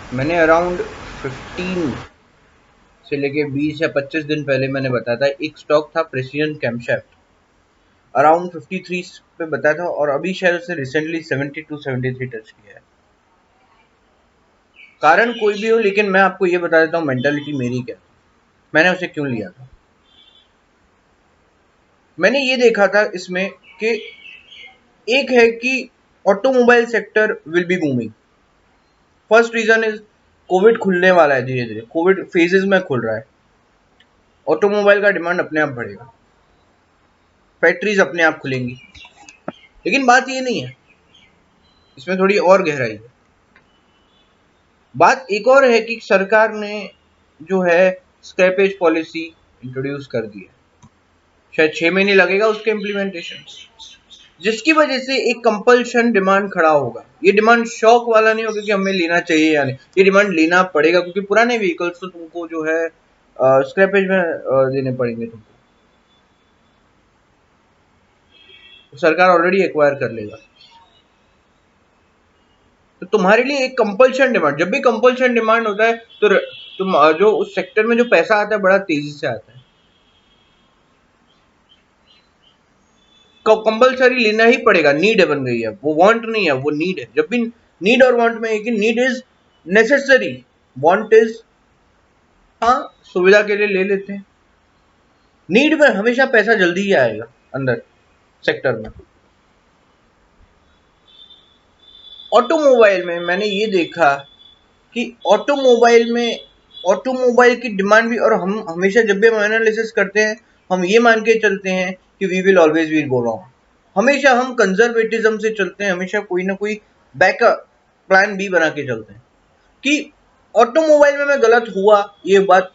मैंने अराउंड 15 से लेके 20 या 25 दिन पहले मैंने बताया था, एक स्टॉक था प्रेसिजन कैमशैफ्ट, अराउंड 53 पे बताया था, और अभी शायद उसे रिसेंटली 72 73 टच किया है। कारण कोई भी हो, लेकिन मैं आपको ये बता देता हूँ मेंटालिटी मेरी क्या, मैंने उसे क्यों लिया था। मैंने ये देखा था इसमें कि एक है कि automobile sector will be booming. First reason is COVID खुलने वाला है, धीरे धीरे कोविड फेजेस में खुल रहा है, ऑटोमोबाइल का डिमांड अपने आप बढ़ेगा, फैक्ट्रीज अपने आप खुलेंगी। लेकिन बात ये नहीं है, इसमें थोड़ी और गहराई है। बात एक और है कि सरकार ने जो है स्क्रैपेज पॉलिसी इंट्रोड्यूस कर दी है, शायद 6 महीने लगेगा उसके इम्प्लीमेंटेशन, जिसकी वजह से एक कंपल्शन डिमांड खड़ा होगा। ये डिमांड शौक वाला नहीं होगा कि हमें लेना चाहिए या नहीं, ये डिमांड लेना पड़ेगा, क्योंकि पुराने व्हीकल्स तो तुमको जो है स्क्रैपेज में देने पड़ेंगे तुमको, तो सरकार ऑलरेडी एक्वायर कर लेगा। तो तुम्हारे लिए एक कंपल्शन डिमांड, जब भी कंपल्शन डिमांड होता है तो तुम जो उस सेक्टर में जो पैसा आता है बड़ा तेजी से आता है, कंपल्सरी लेना ही पड़ेगा, नीड बन गई है, वो वांट नहीं है, वो नीड है। जब भी नीड और वांट में है कि need is necessary, want is हाँ सुविधा के लिए ले लेते हैं, नीड में हमेशा पैसा जल्दी ही आएगा अंदर सेक्टर में। ऑटोमोबाइल में मैंने ये देखा कि ऑटोमोबाइल की डिमांड भी, और हम हमेशा जब भी हम एनालिसिस करते हैं हम ये मान के चलते हैं कि we will always be go wrong, हमेशा हम कंजर्वेटिज्म से चलते हैं, हमेशा कोई ना कोई बैकअप प्लान बी बना के चलते हैं कि ऑटोमोबाइल में मैं गलत हुआ, ये बात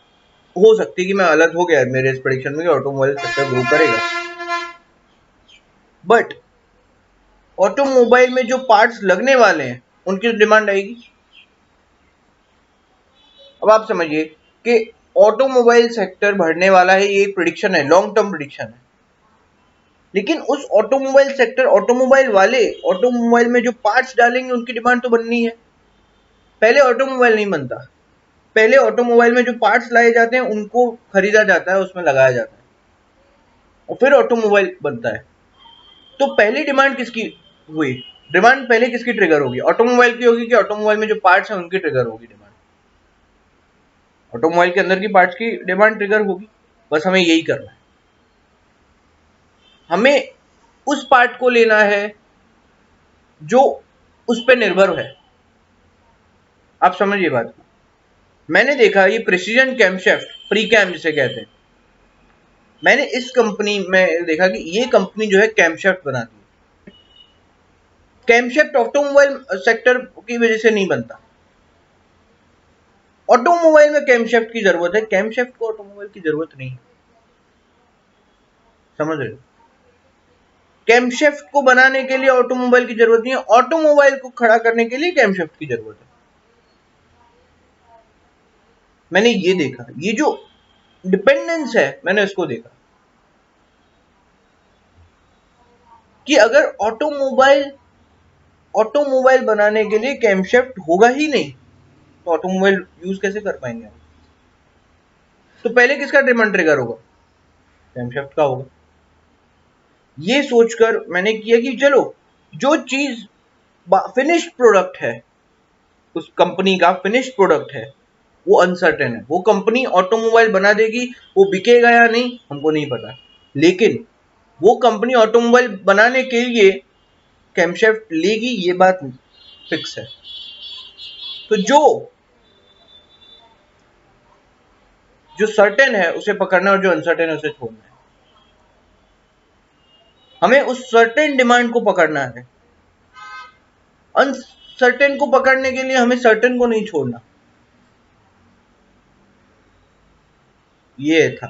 हो सकती है कि मैं गलत हो गया मेरे इस प्रेडिक्शन में कि ऑटोमोबाइल सेक्टर ग्रो करेगा, बट ऑटोमोबाइल में जो पार्ट्स लगने वाले हैं उनकी डिमांड आएगी। अब आप समझिए कि ऑटोमोबाइल सेक्टर बढ़ने वाला है, ये एक प्रिडिक्शन है, लॉन्ग टर्म प्रिडिक्शन है, लेकिन उस ऑटोमोबाइल सेक्टर, ऑटोमोबाइल वाले ऑटोमोबाइल में जो पार्ट्स डालेंगे उनकी डिमांड तो बननी है। पहले ऑटोमोबाइल नहीं बनता, पहले ऑटोमोबाइल में जो पार्ट्स लाए जाते हैं उनको खरीदा जाता है, उसमें लगाया जाता है, और फिर ऑटोमोबाइल बनता है। तो पहली डिमांड किसकी हुई, डिमांड पहले किसकी ट्रिगर होगी, ऑटोमोबाइल की होगी कि ऑटोमोबाइल में जो पार्ट्स हैं उनकी ट्रिगर होगी डिमांड? ऑटोमोबाइल के अंदर की पार्ट्स की डिमांड ट्रिगर होगी। बस हमें यही करना है, हमें उस पार्ट को लेना है जो उस पर निर्भर है। आप समझिए बात को, मैंने देखा ये प्रिसीजन कैमशैफ्ट, प्री कैम जिसे कहते हैं, मैंने इस कंपनी में देखा कि ये कंपनी जो है कैमशैफ्ट बनाती है। कैमशैफ्ट ऑटोमोबाइल सेक्टर की वजह से नहीं बनता, ऑटोमोबाइल में कैमशैफ्ट की जरूरत है, कैमशैफ्ट को ऑटोमोबाइल की जरूरत नहीं। समझ रहे हो, कैमशैफ्ट को बनाने के लिए ऑटोमोबाइल की जरूरत नहीं है, ऑटोमोबाइल को खड़ा करने के लिए कैमशैफ्ट की जरूरत है। मैंने ये देखा, ये जो डिपेंडेंस है मैंने इसको देखा कि अगर ऑटोमोबाइल बनाने के लिए कैमशैफ्ट होगा ही नहीं तो ऑटोमोबाइल यूज कैसे कर पाएंगे हम? तो पहले किसका डिमांड ट्रिगर होगा, कैमशैफ्ट का होगा। ये सोचकर मैंने किया कि चलो जो चीज फिनिश्ड प्रोडक्ट है, उस कंपनी का फिनिश्ड प्रोडक्ट है, वो अनसर्टेन है, वो कंपनी ऑटोमोबाइल बना देगी, वो बिकेगा या नहीं हमको नहीं पता, लेकिन वो कंपनी ऑटोमोबाइल बनाने के लिए कैमशैफ्ट लेगी, ये बात फिक्स है। तो जो जो सर्टेन है उसे पकड़ना और जो अनसर्टेन है उसे छोड़ना है, हमें उस सर्टेन डिमांड को पकड़ना है, अनसर्टेन को पकड़ने के लिए हमें सर्टेन को नहीं छोड़ना। ये था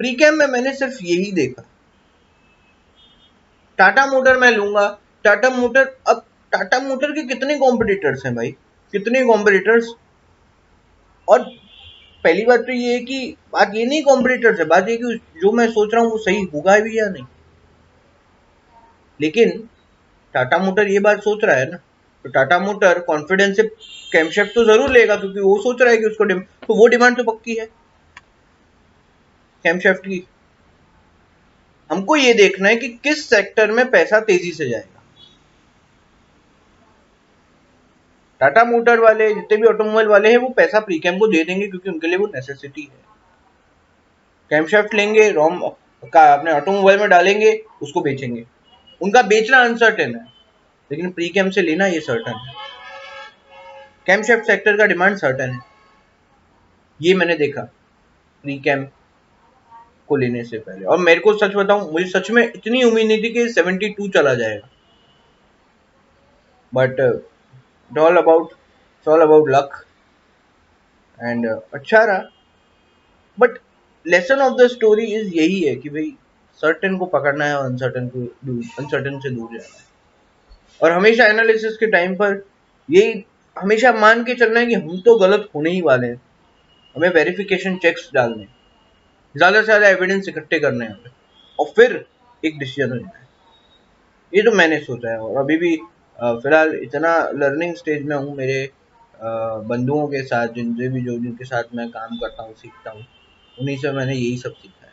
प्रीकैम में, मैंने सिर्फ यही देखा। टाटा मोटर मैं लूंगा, टाटा मोटर, अब टाटा मोटर के कितने कॉम्पिटिटर्स हैं भाई, कितने कॉम्पिटिटर्स। और पहली बात तो ये है कि बात ये नहीं कॉम्पिटिटर्स है, बात ये कि जो मैं सोच रहा हूँ वो सही होगा भी या नहीं, लेकिन टाटा मोटर ये बात सोच रहा है ना तो टाटा मोटर कॉन्फिडेंस से कैमशैफ्ट तो जरूर लेगा, क्योंकि वो सोच रहा है कि उसको तो वो डिमांड तो पक्की है कैमशैफ्ट की। हमको ये देखना है कि किस सेक्टर में पैसा तेजी से जाएगा। टाटा मोटर वाले, जितने भी ऑटोमोबाइल वाले हैं, वो पैसा प्रीकेम को दे देंगे क्योंकि उनके लिए वो नेसेसिटी है। कैमशैफ्ट लेंगे, रोम का अपने ऑटोमोबाइल में डालेंगे, उसको बेचेंगे। उनका बेचना अनसर्टेन है, लेकिन प्रीकेम से लेना ये सर्टन है। कैमशैफ्ट सेक्टर का डिमांड सर्टन है, ये मैंने देखा प्रीकेम को लेने से पहले। और मेरे को सच बताऊं, मुझे सच में इतनी उम्मीद नहीं थी कि 72 चला जाएगा, but all about luck and अच्छा रहा। But lesson of the story is यही है कि भाई सर्टेन को पकड़ना है और अनसर्टेन से दूर जाना है। और हमेशा एनालिसिस के टाइम पर यही हमेशा मान के चलना है कि हम तो गलत होने ही वाले हैं, हमें वेरिफिकेशन चेक्स डालने, ज्यादा से ज्यादा एविडेंस इकट्ठे करने हैं और फिर एक डिसीजन लेना है। ये तो मैंने सोचा है। और अभी भी फिलहाल इतना लर्निंग स्टेज में हूँ, मेरे बंधुओं के साथ जिनसे भी जो जिनके साथ मैं काम करता हूँ, सीखता हूँ, उन्हीं से मैंने यही सब सीखा है।